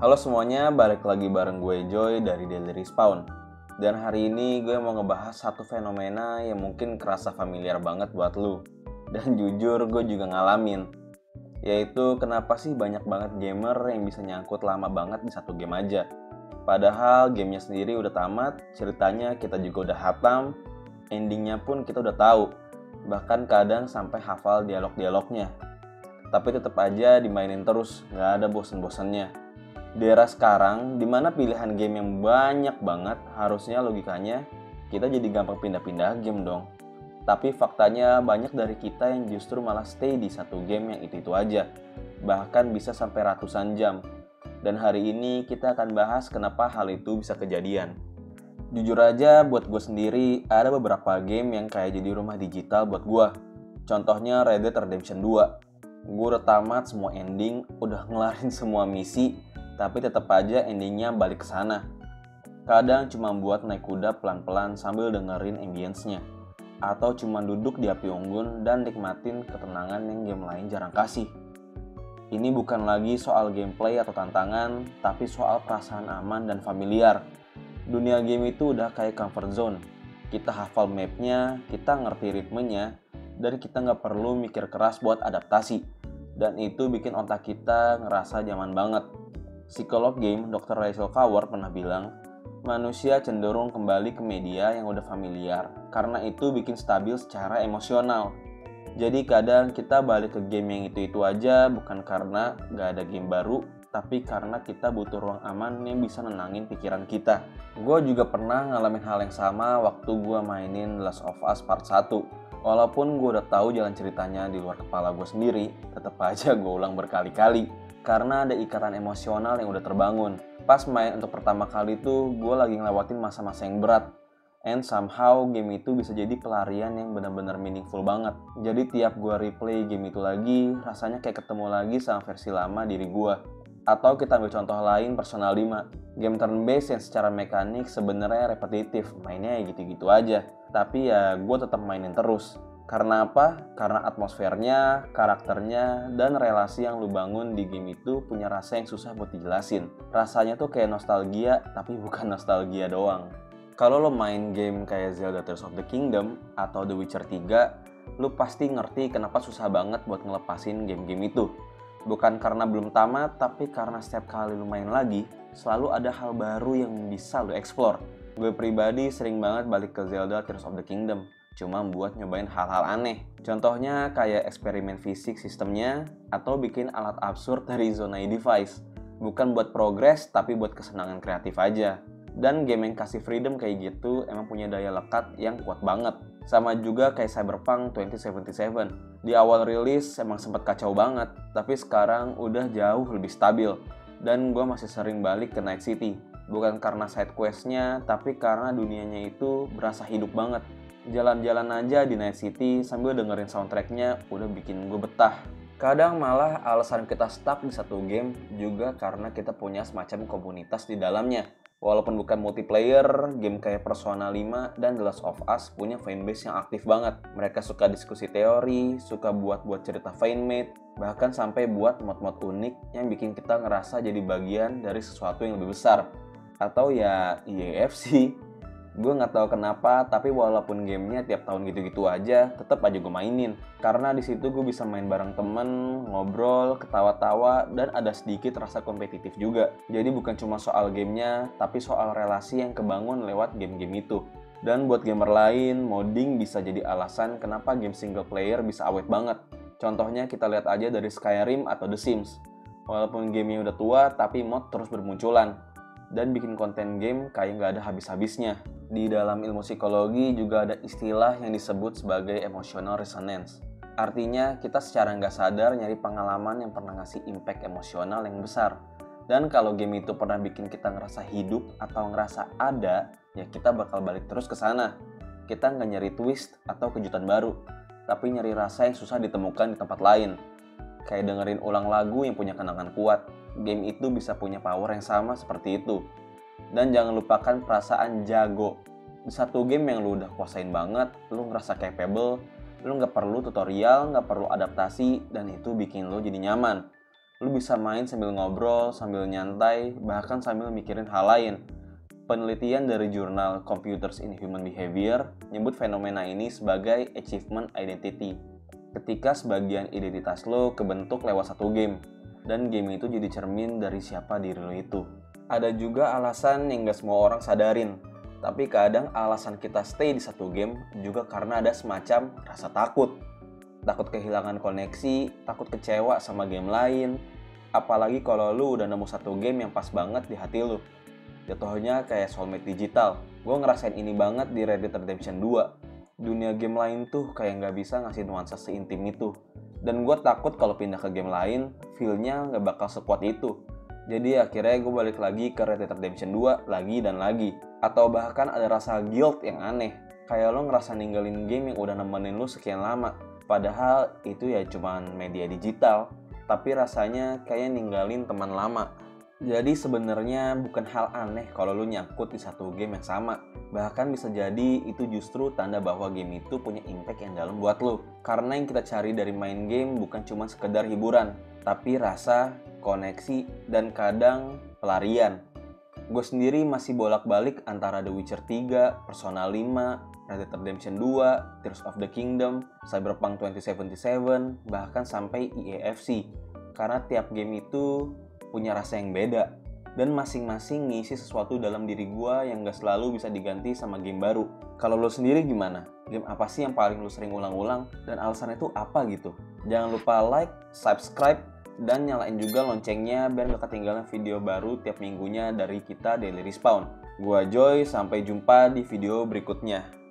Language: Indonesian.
Halo semuanya, balik lagi bareng gue Joy dari Daily Respawn. Dan hari ini gue mau ngebahas satu fenomena yang mungkin kerasa familiar banget buat lu. Dan jujur gue juga ngalamin. Yaitu kenapa sih banyak banget gamer yang bisa nyangkut lama banget di satu game aja. Padahal gamenya sendiri udah tamat, ceritanya kita juga udah hatam, endingnya pun kita udah tahu. Bahkan kadang sampai hafal dialog-dialognya. Tapi tetap aja dimainin terus, gak ada bosen-bosennya. Di era sekarang, dimana pilihan game yang banyak banget, harusnya logikanya kita jadi gampang pindah-pindah game dong. Tapi faktanya banyak dari kita yang justru malah stay di satu game yang itu-itu aja. Bahkan bisa sampai ratusan jam. Dan hari ini kita akan bahas kenapa hal itu bisa kejadian. Jujur aja buat gue sendiri, ada beberapa game yang kayak jadi rumah digital buat gue. Contohnya Red Dead Redemption 2. Gue udah tamat semua ending, udah ngelarin semua misi, tapi tetap aja endingnya balik ke sana. Kadang cuma buat naik kuda pelan-pelan sambil dengerin ambience-nya. Atau cuma duduk di api unggun dan nikmatin ketenangan yang game lain jarang kasih. Ini bukan lagi soal gameplay atau tantangan, tapi soal perasaan aman dan familiar. Dunia game itu udah kayak comfort zone. Kita hafal mapnya, kita ngerti ritmenya, dan kita nggak perlu mikir keras buat adaptasi. Dan itu bikin otak kita ngerasa nyaman banget. Psikolog game Dr. Rachel Kaur pernah bilang, manusia cenderung kembali ke media yang udah familiar karena itu bikin stabil secara emosional. Jadi kadang kita balik ke game yang itu-itu aja bukan karena gak ada game baru, tapi karena kita butuh ruang aman yang bisa nenangin pikiran kita. Gue juga pernah ngalamin hal yang sama waktu gue mainin The Last of Us Part 1. Walaupun gue udah tahu jalan ceritanya di luar kepala gue sendiri, tetap aja gue ulang berkali-kali. Karena ada ikatan emosional yang udah terbangun. Pas main untuk pertama kali tuh, gue lagi ngelewatin masa-masa yang berat. And somehow game itu bisa jadi pelarian yang benar-benar meaningful banget. Jadi tiap gue replay game itu lagi, rasanya kayak ketemu lagi sama versi lama diri gue. Atau kita ambil contoh lain Persona 5. Game turn based yang secara mekanik sebenarnya repetitif, mainnya ya gitu-gitu aja. Tapi ya gue tetap mainin terus. Karena apa? Karena atmosfernya, karakternya, dan relasi yang lu bangun di game itu punya rasa yang susah buat dijelasin. Rasanya tuh kayak nostalgia, tapi bukan nostalgia doang. Kalau lo main game kayak Zelda Tears of the Kingdom atau The Witcher 3, lu pasti ngerti kenapa susah banget buat ngelepasin game-game itu. Bukan karena belum tamat, tapi karena setiap kali lu main lagi, selalu ada hal baru yang bisa lu explore. Gue pribadi sering banget balik ke Zelda Tears of the Kingdom, cuma buat nyobain hal-hal aneh. Contohnya kayak eksperimen fisik sistemnya, atau bikin alat absurd dari zona device. Bukan buat progres, tapi buat kesenangan kreatif aja. Dan game yang kasih freedom kayak gitu emang punya daya lekat yang kuat banget. Sama juga kayak Cyberpunk 2077. Di awal rilis emang sempat kacau banget, tapi sekarang udah jauh lebih stabil. Dan gue masih sering balik ke Night City. Bukan karena side quest-nya, tapi karena dunianya itu berasa hidup banget. Jalan-jalan aja di Night City sambil dengerin soundtracknya udah bikin gue betah. Kadang malah alasan kita stuck di satu game juga karena kita punya semacam komunitas di dalamnya. Walaupun bukan multiplayer, game kayak Persona 5 dan The Last of Us punya fanbase yang aktif banget. Mereka suka diskusi teori, suka buat cerita fanmade, bahkan sampai buat mod-mod unik yang bikin kita ngerasa jadi bagian dari sesuatu yang lebih besar. Atau ya EAFC. Gue nggak tahu kenapa, tapi walaupun gamenya tiap tahun gitu-gitu aja, tetap aja gue mainin. Karena di situ gue bisa main bareng temen, ngobrol, ketawa-tawa, dan ada sedikit rasa kompetitif juga. Jadi bukan cuma soal gamenya, tapi soal relasi yang kebangun lewat game-game itu. Dan buat gamer lain, modding bisa jadi alasan kenapa game single player bisa awet banget. Contohnya kita lihat aja dari Skyrim atau The Sims. Walaupun gamenya udah tua, tapi mod terus bermunculan. Dan bikin konten game kayak nggak ada habis-habisnya. Di dalam ilmu psikologi juga ada istilah yang disebut sebagai emotional resonance. Artinya kita secara nggak sadar nyari pengalaman yang pernah ngasih impact emosional yang besar. Dan kalau game itu pernah bikin kita ngerasa hidup atau ngerasa ada, ya kita bakal balik terus ke sana. Kita nggak nyari twist atau kejutan baru, tapi nyari rasa yang susah ditemukan di tempat lain. Kayak dengerin ulang lagu yang punya kenangan kuat. Game itu bisa punya power yang sama seperti itu. Dan jangan lupakan perasaan jago. Di satu game yang lu udah kuasain banget, lu ngerasa capable, lu nggak perlu tutorial, nggak perlu adaptasi, dan itu bikin lu jadi nyaman. Lu bisa main sambil ngobrol, sambil nyantai, bahkan sambil mikirin hal lain. Penelitian dari jurnal Computers in Human Behavior nyebut fenomena ini sebagai achievement identity. Ketika sebagian identitas lo kebentuk lewat satu game, dan game itu jadi cermin dari siapa diri lo itu. Ada juga alasan yang gak semua orang sadarin, tapi kadang alasan kita stay di satu game juga karena ada semacam rasa takut. Takut kehilangan koneksi, takut kecewa sama game lain, apalagi kalau lu udah nemu satu game yang pas banget di hati lu. Jatuhnya kayak soulmate digital. Gue ngerasain ini banget di Red Dead Redemption 2. Dunia game lain tuh kayak nggak bisa ngasih nuansa seintim itu. Dan gue takut kalau pindah ke game lain, feel-nya nggak bakal sekuat itu. Jadi akhirnya gue balik lagi ke Red Dead Redemption 2 lagi dan lagi. Atau bahkan ada rasa guilt yang aneh. Kayak lo ngerasa ninggalin game yang udah nemenin lo sekian lama. Padahal itu ya cuman media digital. Tapi rasanya kayak ninggalin teman lama. Jadi sebenarnya bukan hal aneh kalau lu nyangkut di satu game yang sama. Bahkan bisa jadi itu justru tanda bahwa game itu punya impact yang dalam buat lu. Karena yang kita cari dari main game bukan cuma sekedar hiburan, tapi rasa, koneksi, dan kadang pelarian. Gue sendiri masih bolak-balik antara The Witcher 3, Persona 5, Red Dead Redemption 2, Tears of the Kingdom, Cyberpunk 2077, bahkan sampai EAFC. Karena tiap game itu punya rasa yang beda, dan masing-masing ngisi sesuatu dalam diri gua yang gak selalu bisa diganti sama game baru. Kalau lo sendiri gimana? Game apa sih yang paling lo sering ulang-ulang, dan alasannya itu apa gitu? Jangan lupa like, subscribe, dan nyalain juga loncengnya biar gak ketinggalan video baru tiap minggunya dari kita Daily Respawn. Gua Joy, sampai jumpa di video berikutnya.